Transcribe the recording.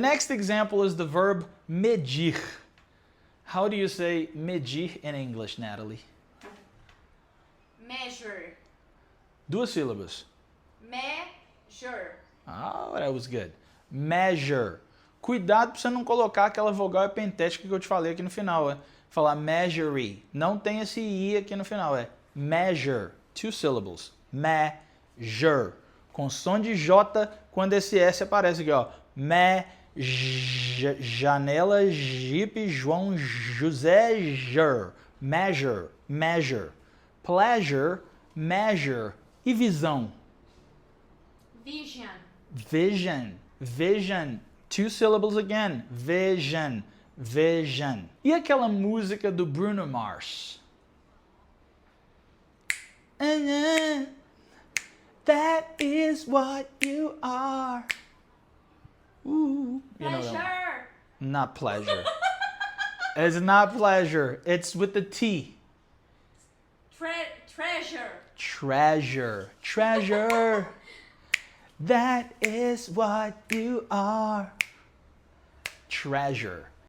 Next example is the verb medir. How do you say medir in English, Natalie? Measure. Duas sílabas. Measure. Ah, that was good. Measure. Cuidado para você não colocar aquela vogal epentética que eu te falei aqui no final. Falar measure. Não tem esse I aqui no final. É measure. Two syllables. Measure. Com som de J quando esse S aparece aqui, ó. Janela, Jeep, João, José, Measure. Measure. Pleasure. Measure. E visão? Vision. Vision. Vision. Two syllables again. Vision. Vision. E aquela música do Bruno Mars? That is what you are. You know that one. Pleasure. Not pleasure. It's not pleasure. It's with the T. Treasure. Treasure. Treasure. That is what you are. Treasure.